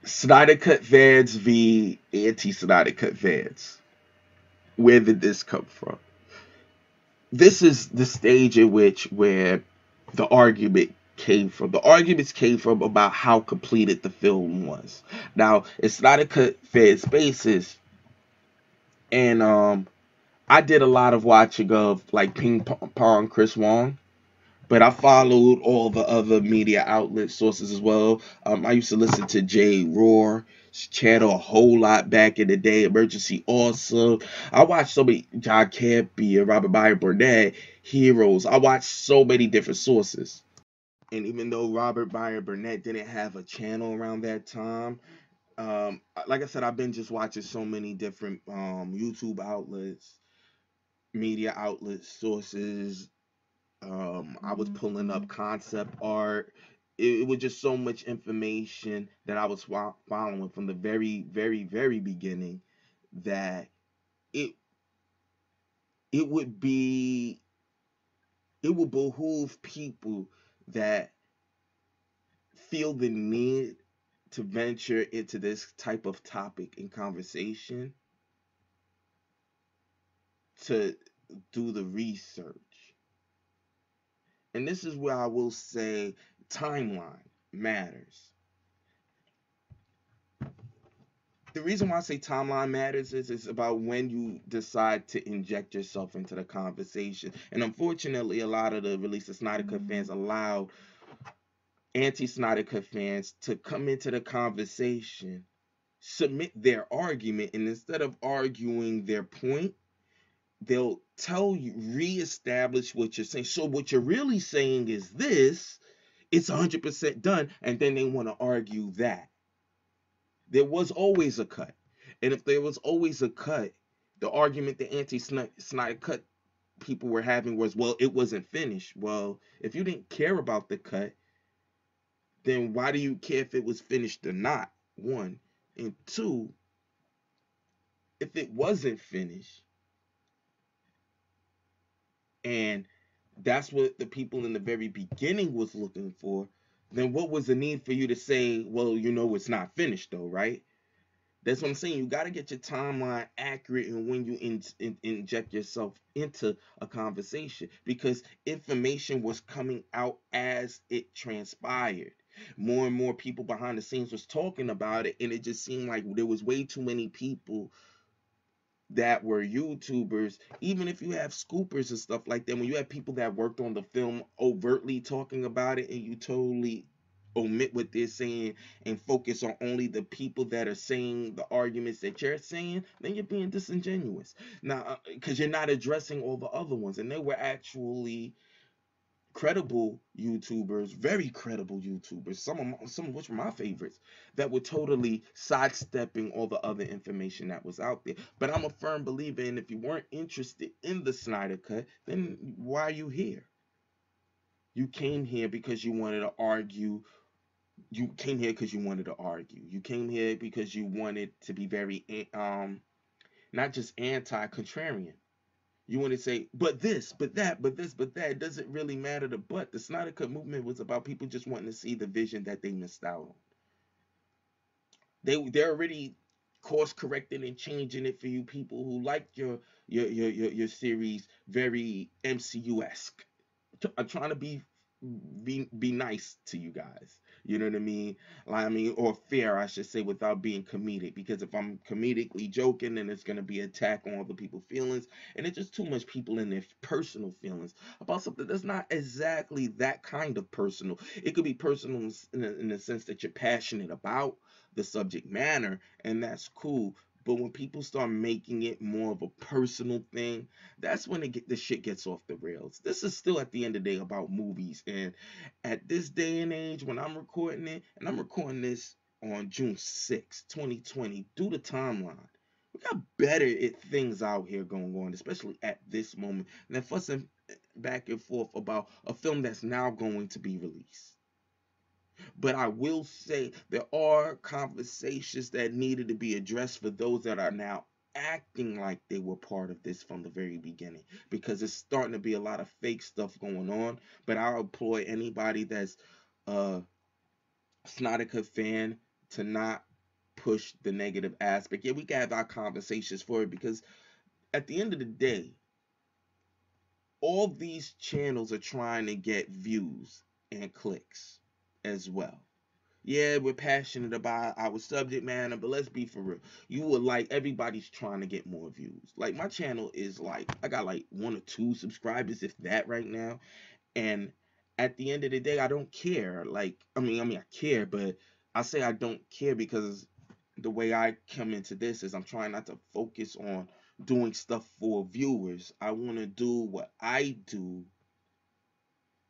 Snydercut fans v anti-Snydercut fans. Where did this come from? This is the stage in which where the argument came from. The arguments came from about how completed the film was. Now, it's Snydercut fan spaces, and I did a lot of watching of like Ping Pong Chris Wong. But I followed all the other media outlet sources as well. I used to listen to Jay Roar's channel a whole lot back in the day. Emergency Awesome. I watched so many John Campy and Robert Meyer Burnett heroes. I watched so many different sources. And even though Robert Meyer Burnett didn't have a channel around that time, like I said, I've been just watching so many different YouTube outlets, media outlets, sources. I was pulling up concept art. It was just so much information that I was following from the very, very, very beginning that it it would be it would behoove people that feel the need to venture into this type of topic and conversation to do the research. And this is where I will say timeline matters. The reason why I say timeline matters is it's about when you decide to inject yourself into the conversation. And unfortunately, a lot of the release of Snydercut fans allowed anti-Snydercut fans to come into the conversation, submit their argument, and instead of arguing their point, they'll tell you, reestablish what you're saying. So what you're really saying is this, it's 100% done, and then they want to argue that. There was always a cut. And if there was always a cut, the argument the anti-Snydercut people were having was, well, it wasn't finished. Well, if you didn't care about the cut, then why do you care if it was finished or not? One. And two, if it wasn't finished, and that's what the people in the very beginning was looking for, then what was the need for you to say, well, it's not finished though, right? That's what I'm saying. You got to get your timeline accurate and when you inject yourself into a conversation, because information was coming out as it transpired. More and more people behind the scenes was talking about it, and it just seemed like there was way too many people that were YouTubers. Even if you have scoopers and stuff like that, when you have people that worked on the film overtly talking about it and you totally omit what they're saying and focus on only the people that are saying the arguments that you're saying, then you're being disingenuous. Now, because you're not addressing all the other ones, and they were actually credible YouTubers, very credible YouTubers, some of which were my favorites, that were totally sidestepping all the other information that was out there. But I'm a firm believer in, if you weren't interested in the Snyder Cut, then why are you here? You came here because you wanted to argue. You came here because you wanted to argue. You came here because you wanted to be very not just anti-contrarian. You want to say, but this, but that, but this, but that. It doesn't really matter the but. The Snyder Cut movement was about people just wanting to see the vision that they missed out on. They're already course correcting and changing it for you people who liked your series very MCU-esque. I'm trying to be nice to you guys. You know what I mean? Like, or fair, I should say, without being comedic. Because if I'm comedically joking, then it's gonna be attack on other people's feelings, and it's just too much people in their personal feelings about something that's not exactly that kind of personal. It could be personal in the sense that you're passionate about the subject matter, and that's cool. But when people start making it more of a personal thing, that's when the shit gets off the rails. This is still at the end of the day about movies, and at this day and age, when I'm recording it, and I'm recording this on June 6, 2020, do the timeline. We got better things out here going on, especially at this moment, than fussing back and forth about a film that's now going to be released. But I will say there are conversations that needed to be addressed for those that are now acting like they were part of this from the very beginning, because it's starting to be a lot of fake stuff going on. But I'll employ anybody that's a Snydercut fan to not push the negative aspect. Yeah, we can have our conversations for it, because at the end of the day, all these channels are trying to get views and clicks as well. Yeah, we're passionate about our subject matter, but let's be for real. You would like, everybody's trying to get more views. Like, my channel is like, I got like 1 or 2 subscribers, if that, right now. And at the end of the day, I don't care. Like, I mean, I care, but I say I don't care because the way I come into this is I'm trying not to focus on doing stuff for viewers. I want to do what I do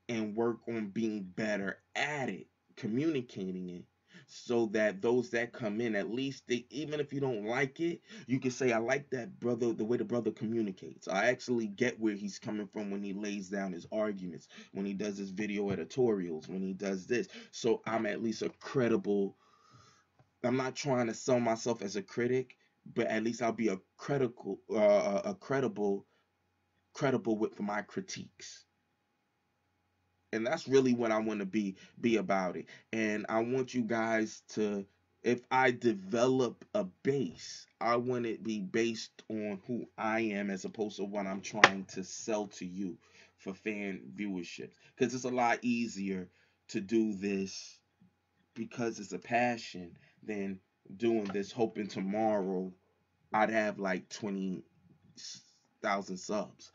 and work on being better at it, communicating it, so that those that come in, at least they, even if you don't like it, you can say, I like that brother, the way the brother communicates. I actually get where he's coming from when he lays down his arguments, when he does his video editorials, when he does this. So I'm at least a credible, I'm not trying to sell myself as a critic, but at least I'll be a credible with my critiques. And that's really what I want to be about it. And I want you guys to, if I develop a base, I want it be based on who I am, as opposed to what I'm trying to sell to you for fan viewerships, because it's a lot easier to do this because it's a passion than doing this hoping tomorrow I'd have like 20,000 subs.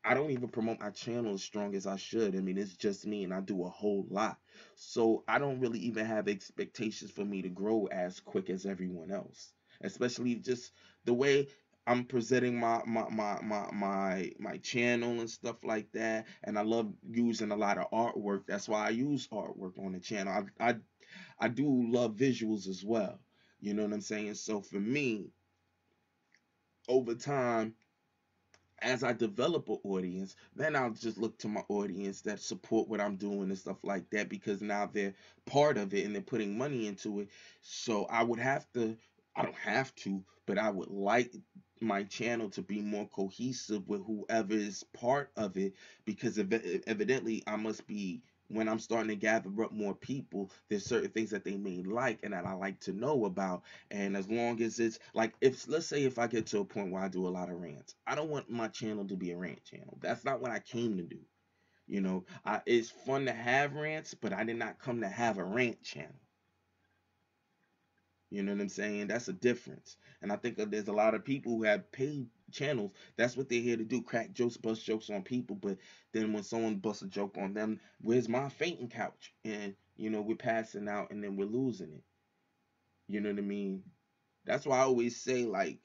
I don't even promote my channel as strong as I should. I mean, it's just me and I do a whole lot. So I don't really even have expectations for me to grow as quick as everyone else. Especially just the way I'm presenting my channel and stuff like that. And I love using a lot of artwork. That's why I use artwork on the channel. I do love visuals as well. You know what I'm saying? So for me, over time, as I develop an audience, then I'll just look to my audience that support what I'm doing and stuff like that, because now they're part of it and they're putting money into it. So I don't have to, but I would like my channel to be more cohesive with whoever is part of it, because evidently I must be, when I'm starting to gather up more people, there's certain things that they may like and that I like to know about. And as long as it's like, if let's say if I get to a point where I do a lot of rants, I don't want my channel to be a rant channel. That's not what I came to do. It's fun to have rants, but I did not come to have a rant channel. You know what I'm saying? That's a difference. And I think that there's a lot of people who have paid channels. That's what they're here to do, crack jokes, bust jokes on people. But then when someone busts a joke on them, where's my fainting couch? And, we're passing out and then we're losing it. You know what I mean? That's why I always say, like,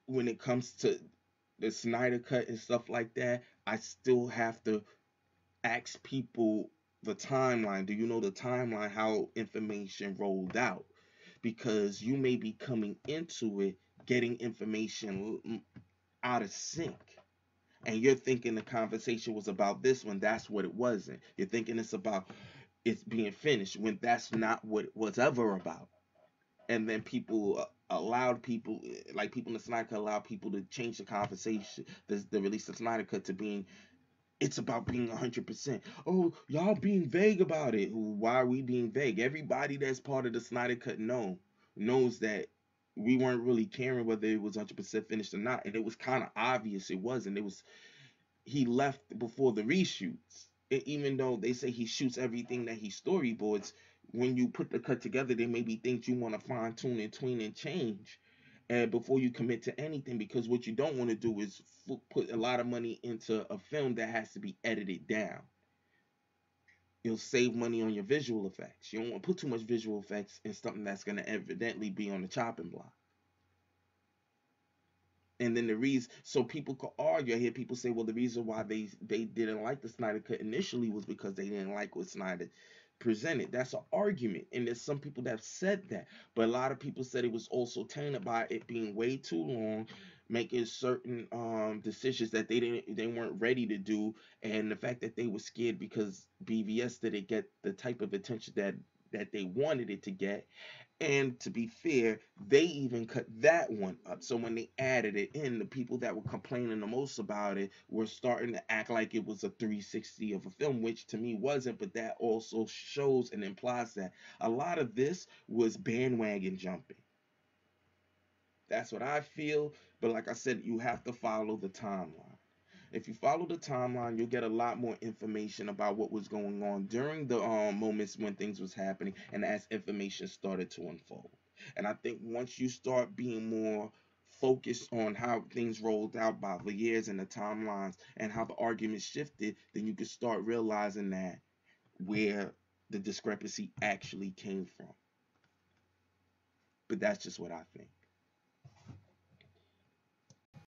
when it comes to the Snyder Cut and stuff like that, I still have to ask people the timeline. Do you know the timeline, how information rolled out? Because you may be coming into it getting information out of sync. And you're thinking the conversation was about this when that's what it wasn't. You're thinking it's about it's being finished when that's not what it was ever about. And then people allowed people, like people in the Snyder Cut, allowed people to change the conversation, the release of Snyder Cut, to being, it's about being 100%. Oh, y'all being vague about it. Why are we being vague? Everybody that's part of the Snyder Cut knows that we weren't really caring whether it was 100% finished or not, and it was kind of obvious it wasn't. He left before the reshoots. Even though they say he shoots everything that he storyboards, when you put the cut together, there may be things you want to fine tune and tween and change, and before you commit to anything, because what you don't want to do is put a lot of money into a film that has to be edited down. You'll save money on your visual effects. You don't want to put too much visual effects in something that's going to evidently be on the chopping block. And then the reason, so people could argue. I hear people say, well, the reason why they didn't like the Snyder Cut initially was because they didn't like what Snyder presented. That's an argument, and there's some people that have said that, but a lot of people said it was also tainted by it being way too long, making certain decisions that they weren't ready to do, and the fact that they were scared because BVS didn't get the type of attention that that they wanted it to get. And to be fair, they even cut that one up. So when they added it in, the people that were complaining the most about it were starting to act like it was a 360 of a film, which to me wasn't. But that also shows and implies that a lot of this was bandwagon jumping. That's what I feel. But like I said, you have to follow the timeline. If you follow the timeline, you'll get a lot more information about what was going on during the moments when things was happening and as information started to unfold. And I think once you start being more focused on how things rolled out by the years and the timelines and how the arguments shifted, then you can start realizing that where the discrepancy actually came from. But that's just what I think.